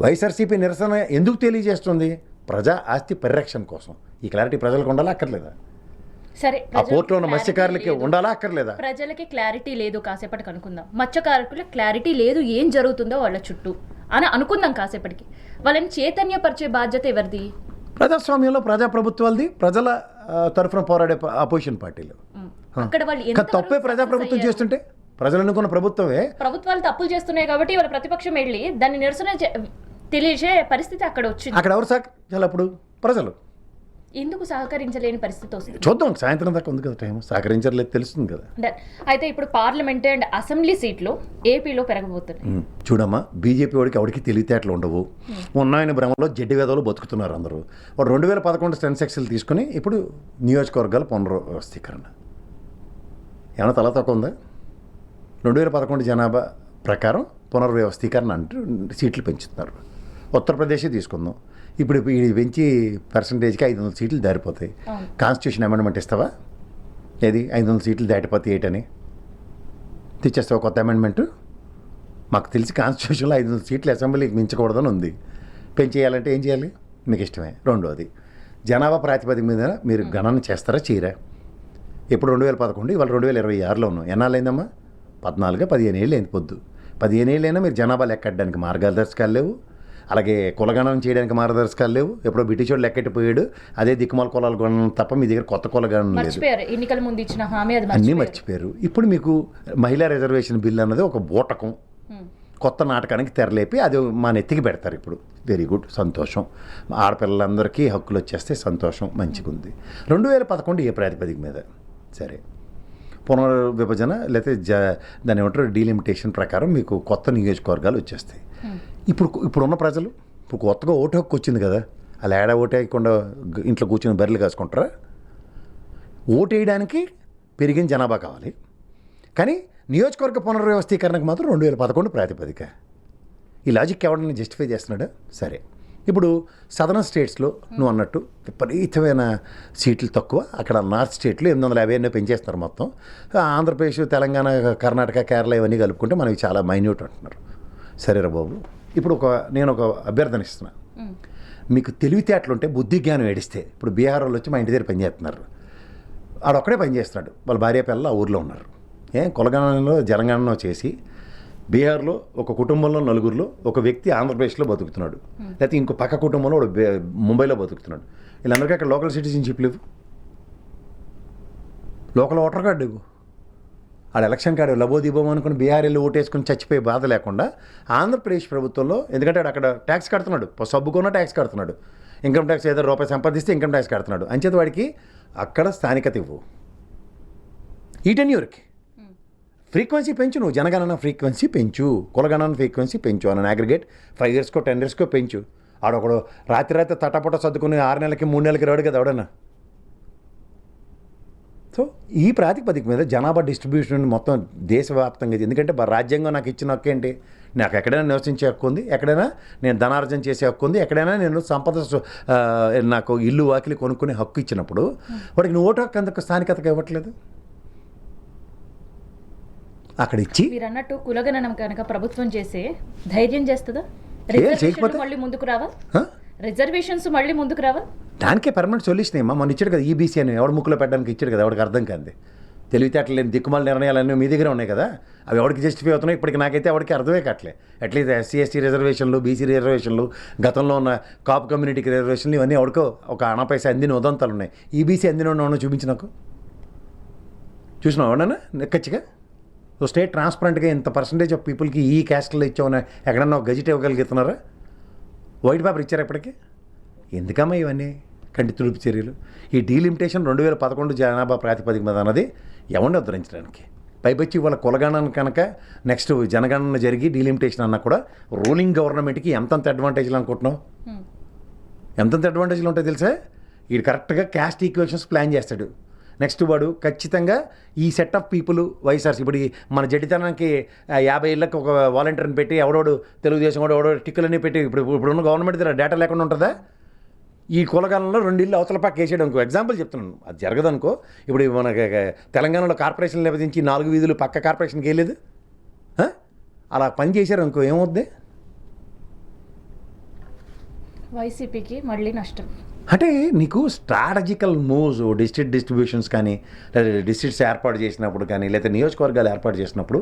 వైఎస్ఆర్సీపీ నిరసన ఎందుకు తెలియజేస్తుంది? ప్రజా ఆస్తి పరిరక్షణ కోసం. ఈ క్లారిటీ ప్రజలకు ఉండాలా అక్కర్లేదా? సరే, ఆ పోర్టులో ఉన్న మత్స్యకారులకి ఉండాలా అక్కర్లేదా? ప్రజలకి క్లారిటీ లేదు, కాసేపటికి అనుకుందాం. మత్స్యకారులకు క్లారిటీ లేదు ఏం జరుగుతుందో వాళ్ళ చుట్టూ అని అనుకుందాం కాసేపటికి. వాళ్ళని చైతన్యపరిచే బాధ్యత ఎవరిది? ప్రజాస్వామ్యంలో ప్రజాప్రభుత్వాలది, ప్రజల తరఫున పోరాడే అపోజిషన్ పార్టీలు. అక్కడ వాళ్ళు తప్పే ప్రజాప్రభుత్వం చేస్తుంటే, ప్రజలు అనుకున్న ప్రభుత్వాలు తప్పులు చేస్తున్నాయి కాబట్టి వాళ్ళ ప్రతిపక్షం వెళ్ళి దాన్ని నిరసన తెలియజే పరిస్థితి అక్కడ వచ్చింది. అక్కడ ఎవరు సహకరించాలి? అప్పుడు ప్రజలు ఎందుకు సహకరించలేని పరిస్థితి వస్తుంది? చూద్దాం, సాయంత్రం దాకా ఉంది కదా టైం, సహకరించలేదు తెలుస్తుంది కదా. అయితే ఇప్పుడు పార్లమెంట్ అండ్ అసెంబ్లీ సీట్లు ఏపీలో పెరగబోతున్నాయి. చూడమ్మా, బీజేపీ వాడికి ఎవరికి తెలివితేటలు ఉండవు. ఉన్నాయని భ్రమంలో జడ్డి వేదలు బతుకుతున్నారు అందరూ. వాడు 2011 సెన్సెక్స్లు తీసుకుని ఇప్పుడు నియోజకవర్గాల పునర్వ్యవస్థీకరణ ఏమైనా తల తక్కువ ఉందా? 2011 జనాభా ప్రకారం పునర్వ్యవస్థీకరణ అంటే సీట్లు పెంచుతున్నారు. ఉత్తరప్రదేశ్ తీసుకుందాం, ఇప్పుడు ఇది పెంచి పర్సంటేజ్కి 500 సీట్లు దారిపోతాయి. కాన్స్టిట్యూషన్ అమెండ్మెంట్ ఇస్తావా? ఏది 500 సీట్లు దాటిపోతే ఏంటని తెచ్చేస్తావా కొత్త అమెండ్మెంటు? మాకు తెలిసి కాన్స్టిట్యూషన్లో 500 సీట్లు అసెంబ్లీకి మించకూడదని ఉంది. పెంచేయాలంటే ఏం చేయాలి? మీకు ఇష్టమే. రెండోది, జనాభా ప్రాతిపదిక మీద మీరు గణన చేస్తారా చేయరా? ఇప్పుడు 2011, ఇవాళ 2026లో ఉన్నాం. ఎన్నాళ్ళైందమ్మా? 14-15 ఏళ్ళు అయింది. పొద్దు 15 ఏళ్ళైనా మీరు జనాభా లెక్కడానికి మార్గదర్శకాలు లేవు, అలాగే కులగణన చేయడానికి మార్గదర్శకాలు లేవు. ఎప్పుడో బ్రిటిష్ వాడు లెక్కెట్టిపోయాడు, అదే దిక్కుమాల కులాల గణన తప్ప మీ దగ్గర కొత్త కులగణన లేదు. ఎన్నికల ముందు ఇచ్చిన హామీ అన్నీ మర్చిపోయారు. ఇప్పుడు మీకు మహిళా రిజర్వేషన్ బిల్ అన్నది ఒక బూటకం, కొత్త నాటకానికి తెరలేపి అది మా నెత్తికి పెడతారు. ఇప్పుడు వెరీ గుడ్, సంతోషం. ఆడపిల్లలందరికీ హక్కులు వచ్చేస్తే సంతోషం, మంచిగా ఉంది. 2011 ఏ ప్రాతిపదిక మీద? సరే, పునర్విభజన లేకపోతే దాని ఏమంటారు డీలిమిటేషన్ ప్రకారం మీకు కొత్త నియోజకవర్గాలు వచ్చేస్తాయి. ఇప్పుడున్న ప్రజలు ఇప్పుడు కొత్తగా ఓటు హక్కు వచ్చింది కదా, అలా ఏడా ఓటు వేయకుండా ఇంట్లో కూర్చొని బర్రెలు కాసుకుంటారా? ఓటు వేయడానికి పెరిగిన జనాభా కావాలి, కానీ నియోజకవర్గ పునర్వ్యవస్థీకరణకు మాత్రం 2011 ప్రాతిపదిక. ఈ లాజిక్ ఎవడన్నా జస్టిఫై చేస్తున్నాడా? సరే, ఇప్పుడు సదరన్ స్టేట్స్లో నువ్వు అన్నట్టు విపరీతమైన సీట్లు తక్కువ. అక్కడ నార్త్ స్టేట్లో 850 పెంచేస్తున్నారు మొత్తం. ఆంధ్రప్రదేశ్, తెలంగాణ, కర్ణాటక, కేరళ ఇవన్నీ కలుపుకుంటే మనకి చాలా మైన్యూట్ అంటున్నారు. సరేరా బాబు, ఇప్పుడు నేను ఒక అభ్యర్థన ఇస్తున్నా. మీకు తెలివితేటలు ఉంటే బుద్ధి జ్ఞానం ఏడిస్తే, ఇప్పుడు బీహార్ వాళ్ళు వచ్చి మా ఇంటి దగ్గర పనిచేస్తున్నారు. ఆడొక్కడే పనిచేస్తున్నాడు, వాళ్ళ భార్య పిల్లలు ఆ ఊర్లో ఉన్నారు. కులగణనలో జనగణన చేసి బీహార్లో ఒక కుటుంబంలో 4గురిలో ఒక వ్యక్తి ఆంధ్రప్రదేశ్లో బతుకుతున్నాడు, లేకపోతే ఇంకో పక్క కుటుంబంలో ముంబైలో బతుకుతున్నాడు. వీళ్ళందరికీ అక్కడ లోకల్ సిటిజన్షిప్ లేవు, లోకల్ ఓటర్ కార్డు లేవు. ఆడ ఎలక్షన్ కార్డు లబోదీబం అనుకుని బీహార్ వెళ్ళి ఓటేసుకుని చచ్చిపోయే బాధ లేకుండా ఆంధ్రప్రదేశ్ ప్రభుత్వంలో, ఎందుకంటే అక్కడ ట్యాక్స్ కడుతున్నాడు, సబ్బుకున్న ట్యాక్స్ కడుతున్నాడు. ఇన్కమ్ ట్యాక్స్ ఏదో రూపాయి సంపాదిస్తే ఇన్కమ్ ట్యాక్స్ కడుతున్నాడు అంచేత వాడికి అక్కడ స్థానికత ఇవ్వు. ఈ టెన్యూర్కి ఫ్రీక్వెన్సీ పెంచు, నువ్వు జనగణన ఫ్రీక్వెన్సీ పెంచు, కులగణన ఫ్రీక్వెన్సీ పెంచు అని అగ్రిగేట్ 5 yearsకో 10 yearsకో పెంచు. ఆడొకడు రాత్రి తటపట సర్దుకుని 6 నెలలకి 3 నెలలకి రాడు కదా ఎవడన్నా. సో ఈ ప్రాతిపదిక మీద జనాభా డిస్ట్రిబ్యూషన్ మొత్తం దేశవ్యాప్తంగా, ఎందుకంటే రాజ్యాంగం నాకు ఇచ్చిన హక్కు ఏంటి, నాకు ఎక్కడైనా నివసించే హక్కు ఉంది, ఎక్కడైనా నేను ధనార్జన చేసే హక్కు ఉంది, ఎక్కడైనా నేను సంపద నాకు ఇల్లు వాకిలి కొనుక్కునే హక్కు ఇచ్చినప్పుడు వాడికి నువ్వు ఓటు హక్కు అందుకు స్థానికతగా ఇవ్వట్లేదు. అక్కడ ఇచ్చి మీరు అన్నట్టు కులగణనం కనుక ప్రభుత్వం చేసే ధైర్యం చేస్తుందా? చేయకపోతే మళ్ళీ ముందుకు రావా? రిజర్వేషన్స్ మళ్ళీ ముందుకు రావా? దానికే పర్మనెంట్ సొల్యూషన్ ఏమా మొన్న ఇచ్చాడు కదా ఈబీసీ అని, ఎవడు ముక్కులో పెట్టడానికి ఇచ్చాడు కదా, ఎవరికి అర్థం కాదు. తెలివితేటలు లేని దిక్కుమాల నిర్ణయాలన్నీ మీ దగ్గర ఉన్నాయి కదా, అవి ఎవరికి జస్టిఫై అవుతున్నాయి ఇప్పటికి నాకైతే ఎవరికి అర్థమే కావట్లే. అట్లీస్ట్ ఎస్సీ ఎస్టీ రిజర్వేషన్లు, బీసీ రిజర్వేషన్లు, గతంలో ఉన్న కాపు కమ్యూనిటీకి రిజర్వేషన్లు, ఇవన్నీ ఎవరికో ఒక అణపైసా అందిన ఉదంతాలు ఉన్నాయి. ఈబీసీ అందిన చూపించి నాకు చూసినావు ఎవడన్నా నెక్కచ్చిగా. సో స్టేట్ ట్రాన్స్పరెంట్గా ఇంత పర్సంటేజ్ ఆఫ్ పీపుల్కి ఈ క్యాస్ట్లో ఇచ్చామని ఎక్కడన్నా ఒక గజిట్ ఇవ్వగలుగుతున్నారా? వైట్ పేపర్ ఇచ్చారు ఎప్పటికీ? ఎందుకమ్మా ఇవన్నీ కంటి తుడుపు చర్యలు? ఈ డీలిమిటేషన్ 2011 జనాభా ప్రాతిపదిక మీద అన్నది ఎవరిని ఉద్ధరించడానికి, పైపచ్చి వాళ్ళ కులగణన కనుక నెక్స్ట్ జనగణన జరిగి డీలిమిటేషన్ అన్నా కూడా రూలింగ్ గవర్నమెంట్కి ఎంతంత అడ్వాంటేజ్లు అనుకుంటున్నావు? ఎంతంత అడ్వాంటేజ్లు ఉంటాయి తెలుసా? వీడు కరెక్ట్గా క్యాస్ట్ ఈక్వేషన్స్ ప్లాన్ చేస్తాడు. నెక్స్ట్ వాడు ఖచ్చితంగా ఈ సెట్ ఆఫ్ పీపుల్ వైఎస్ఆర్సీ ఇప్పుడు మన జడ్డితనానికి 50 ఏళ్ళకి ఒక వాలంటీర్ని పెట్టి ఎవడోడు తెలుగుదేశం కూడా ఎవడో టిక్కులన్నీ పెట్టి ఇప్పుడున్న గవర్నమెంట్ దగ్గర డేటా లేకుండా ఉంటుందా? ఈ కులగాలంలో 2 ఇళ్ళు అవతల పక్క వేసేయడం అనుకో, ఎగ్జాంపుల్ చెప్తున్నాను, అది జరగదనుకో. ఇప్పుడు మన తెలంగాణలో కార్పొరేషన్ విభజించి 4 వీధులు పక్క కార్పొరేషన్కి వెళ్ళలేదు, అలా పని చేశారు అనుకో, ఏమవుద్ది? వైసీపీకి మళ్ళీ నష్టం. అంటే నీకు స్ట్రాటజికల్ మూవ్స్, డిస్ట్రిక్ట్ డిస్ట్రిబ్యూషన్స్ కానీ, లేదా డిస్ట్రిక్ట్స్ ఏర్పాటు చేసినప్పుడు కానీ, లేదా నియోజకవర్గాలు ఏర్పాటు చేసినప్పుడు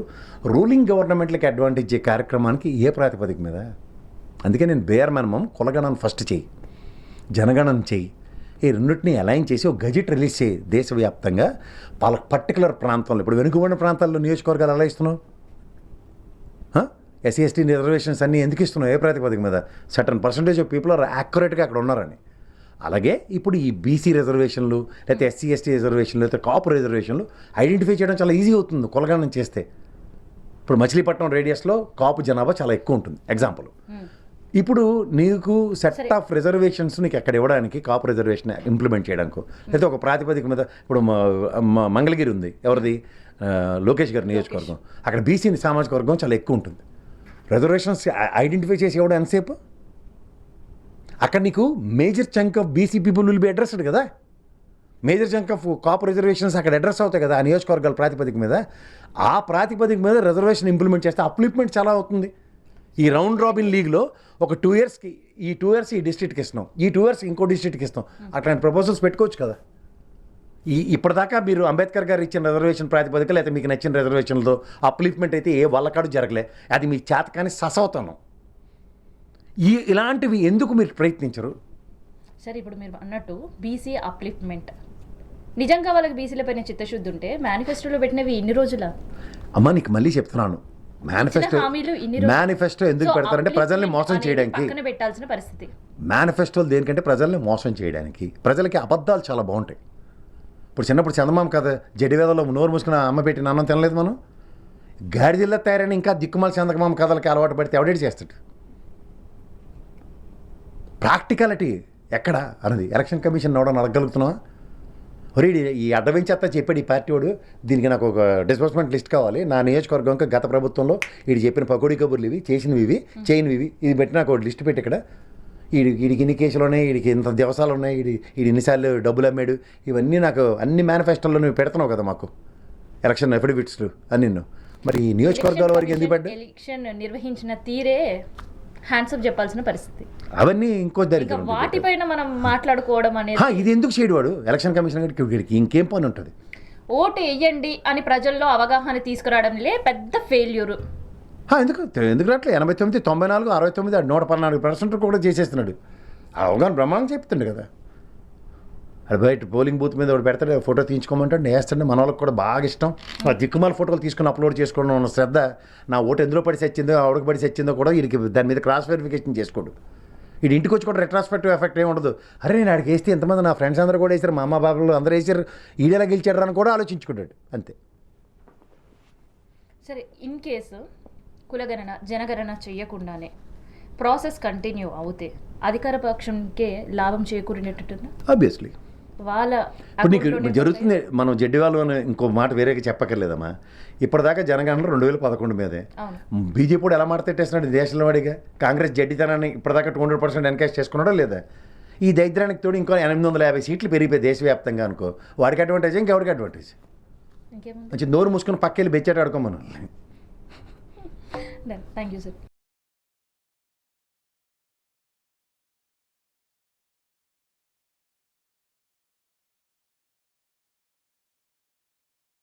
రూలింగ్ గవర్నమెంట్లకి అడ్వాంటేజ్ ఇచ్చే కార్యక్రమానికి ఏ ప్రాతిపదిక మీద? అందుకే నేను బేర్ మినిమం కులగణన ఫస్ట్ చేయి, జనగణన చేయి, ఈ రెండింటిని అలైన్ చేసి ఒక గజెట్ రిలీజ్ చేయి దేశవ్యాప్తంగా. పర్టికులర్ ప్రాంతంలో, ఇప్పుడు వెనుకబడిన ప్రాంతాల్లో నియోజకవర్గాలు ఎలా ఇస్తున్నావు? ఎస్సీ ఎస్టీ రిజర్వేషన్స్ అన్నీ ఎందుకు ఇస్తున్నావు? ఏ ప్రాతిపదిక మీద? Certain percentage of people are యాక్యురేట్గా అక్కడ ఉన్నారని. అలాగే ఇప్పుడు ఈ బీసీ రిజర్వేషన్లు, లేకపోతే ఎస్సీ ఎస్టీ రిజర్వేషన్లు, లేకపోతే కాపు రిజర్వేషన్లు ఐడెంటిఫై చేయడం చాలా ఈజీ అవుతుంది కులగణన చేస్తే. ఇప్పుడు మచిలీపట్నం రేడియస్లో కాపు జనాభా చాలా ఎక్కువ ఉంటుంది ఎగ్జాంపుల్. ఇప్పుడు నీకు సెట్ ఆఫ్ రిజర్వేషన్స్ నీకు ఎక్కడ ఇవ్వడానికి, కాపు రిజర్వేషన్ ఇంప్లిమెంట్ చేయడానికి, లేకపోతే ఒక ప్రాతిపదిక మీద ఇప్పుడు మంగళగిరి ఉంది, ఎవరిది? లోకేష్ గారి నియోజకవర్గం. అక్కడ బీసీ సామాజిక వర్గం చాలా ఎక్కువ ఉంటుంది. రిజర్వేషన్స్ ఐడెంటిఫై చేసి ఇవ్వడం ఎంతసేపు? అక్కడ నీకు major chunk of BC people will be addressed కదా, major chunk of Kapu reservations అక్కడ అడ్రస్ అవుతాయి కదా ఆ నియోజకవర్గాల ప్రాతిపదిక మీద. ఆ ప్రాతిపదిక మీద రిజర్వేషన్ ఇంప్లిమెంట్ చేస్తే అప్లిప్మెంట్ చాలా అవుతుంది. ఈ రౌండ్ రాబిన్ లీగ్లో ఒక 2 yearsకి ఈ 2 years ఈ డిస్ట్రిక్ట్కి ఇస్తాం, ఈ 2 years ఇంకో డిస్ట్రిక్ట్కి ఇస్తాం, అట్లాంటి ప్రపోజల్స్ పెట్టుకోవచ్చు కదా. ఇప్పటిదాకా మీరు అంబేద్కర్ గారు ఇచ్చిన రిజర్వేషన్ ప్రాతిపదిక, లేకపోతే మీకు నచ్చిన రిజర్వేషన్లతో అప్లిప్మెంట్ అయితే ఏ వల్లకాడు జరగలే. అది మీ చేతకాని ససవుతాను. ఇలాంటివి ఎందుకు మీరు ప్రయత్నించరు? సరే, ఇప్పుడు మీరు అన్నట్టు బీసీ అప్లిఫ్ట్మెంట్ నిజంగా వాళ్ళకి బీసీల పైన చిత్తశుద్ధి ఉంటే మేనిఫెస్టోలో పెట్టినవి ఇన్ని రోజుల? అమ్మ నీకు మళ్ళీ చెప్తున్నాను, మేనిఫెస్టో ఎందుకు పెడతారంటే ప్రజల్ని మోసం చేయడానికి. పెట్టాల్సిన పరిస్థితి మేనిఫెస్టోలు దేనికంటే ప్రజల్ని మోసం చేయడానికి. ప్రజలకి అబద్ధాలు చాలా బాగుంటాయి. ఇప్పుడు చిన్నప్పుడు చందమామ కథ, జడివేదలో నోరు మూసుకున్న అమ్మ పెట్టిన అన్నం తినలేదు మనం. గాడిజిల్లా తయారైన ఇంకా దిక్కుమాల చందమామ కథలకి అలవాటు పడితే ఎవడేటి చేస్తాడు? ప్రాక్టికాలిటీ ఎక్కడ అన్నది ఎలక్షన్ కమిషన్ ఎవడని అడగలుగుతున్నావా? ఒరే ఈ అడ్డవించేస్తా చెప్పాడు ఈ పార్టీ వాడు, దీనికి నాకు ఒక డిస్బర్స్మెంట్ లిస్ట్ కావాలి, నా నియోజకవర్గంకి గత ప్రభుత్వంలో వీడు చెప్పిన పకోడీ కబుర్లు ఇవి, చేసినవి ఇవి, చేయనివి ఇవి, ఇది పెట్టి నాకు ఒక లిస్ట్ పెట్టి ఇక్కడ వీడికి ఇన్ని కేసులు ఉన్నాయి, వీడికి ఇంత దివసాలు ఉన్నాయి, వీడి ఇన్నిసార్లు డబ్బులు అమ్మాడు, ఇవన్నీ నాకు అన్ని మేనిఫెస్టోలో నువ్వు పెడుతున్నావు కదా మాకు ఎలక్షన్ ఎఫిడవిట్స్లు అన్ని. మరి ఈ నియోజకవర్గాల వరకు ఎందుకు పడ్డా? ఎలక్షన్ నిర్వహించిన తీరే హ్యాండ్సప్ చెప్పాల్సిన పరిస్థితి. అవన్నీ ఇంకో దరిద్రం. వాటిపైన మనం మాట్లాడుకోవడం అనేది ఇది ఎందుకు చేయడు వాడు? ఎలక్షన్ కమిషన్ గారికి ఇంకేం పని ఉంటుంది? ఓటు వేయండి అని ప్రజల్లో అవగాహన తీసుకురావడంలే పెద్ద ఫెయిల్యూర్. ఎందుకు రావట్లేదు? 89, 94, 69, 114% కూడా చేసేస్తున్నాడు. అవగాహన బ్రహ్మాండం చెప్తుండే కదా. అది బయట పోలింగ్ బూత్ మీద ఒకటి పెడతాడు, ఫోటో తీయించుకోమంటాడు, వేస్తాడు. మన వాళ్ళకి కూడా బాగా ఇష్టం ఆ దిక్కుమాల ఫోటోలు తీసుకుని అప్లోడ్ చేసుకోవడం ఉన్న శ్రద్ధ. నా ఓటు ఎందులో పడి చచ్చిందో, ఆవిడకి పడి చచ్చిందో కూడా వీడికి దాని మీద క్రాస్ వెరిఫికేషన్ చేసుకోడు. వీడి ఇంటికి వచ్చి కూడా రెట్రాస్పెక్టివ్ ఎఫెక్ట్ ఏమి ఉండదు. అరే నేను ఆడికి వేస్తే ఎంతమంది నా ఫ్రెండ్స్ అందరూ కూడా వేసారు, మా అమ్మ బాబాలు అందరూ వేసారు, ఈడేలా గెలిచాడు అని కూడా ఆలోచించుకుంటాడు అంతే. సరే, ఇన్ కేసు కులగణన జనగణన చెయ్యకుండానే ప్రాసెస్ కంటిన్యూ అవుతే అధికార పక్షంకే లాభం చేకూరినట్టుందా? ఆబ్వియస్లీ వాళ్ళ ఇప్పుడు నీకు account లోనే జరుగుతుంది. మనం జడ్డివాళ్ళు అని ఇంకో మాట వేరేగా చెప్పక్కర్లేదమ్మా. ఇప్పటిదాకా జనగణన 2011 మీదే. అవును. బీజేపీ కూడా ఎలా మాట్లాడేస్తున్నాడు దేశంలో వాడిగా. కాంగ్రెస్ జడ్డితనాన్ని ఇప్పటిదాకా 200% ఎన్కాష్ చేసుకున్నాడా లేదా? ఈ దరిద్రానికి తోడు ఇంకో 850 సీట్లు పెరిగిపోయి దేశవ్యాప్తంగా అనుకో, వాడికి అడ్వాంటేజ్ ఇంకెవరికి అడ్వాంటేజ్? ఇంకేముంది? మంచి నోరు మూసుకొని పక్కెళ్ళి బెచ్చాడు ఆడుకోమను. Thank you sir.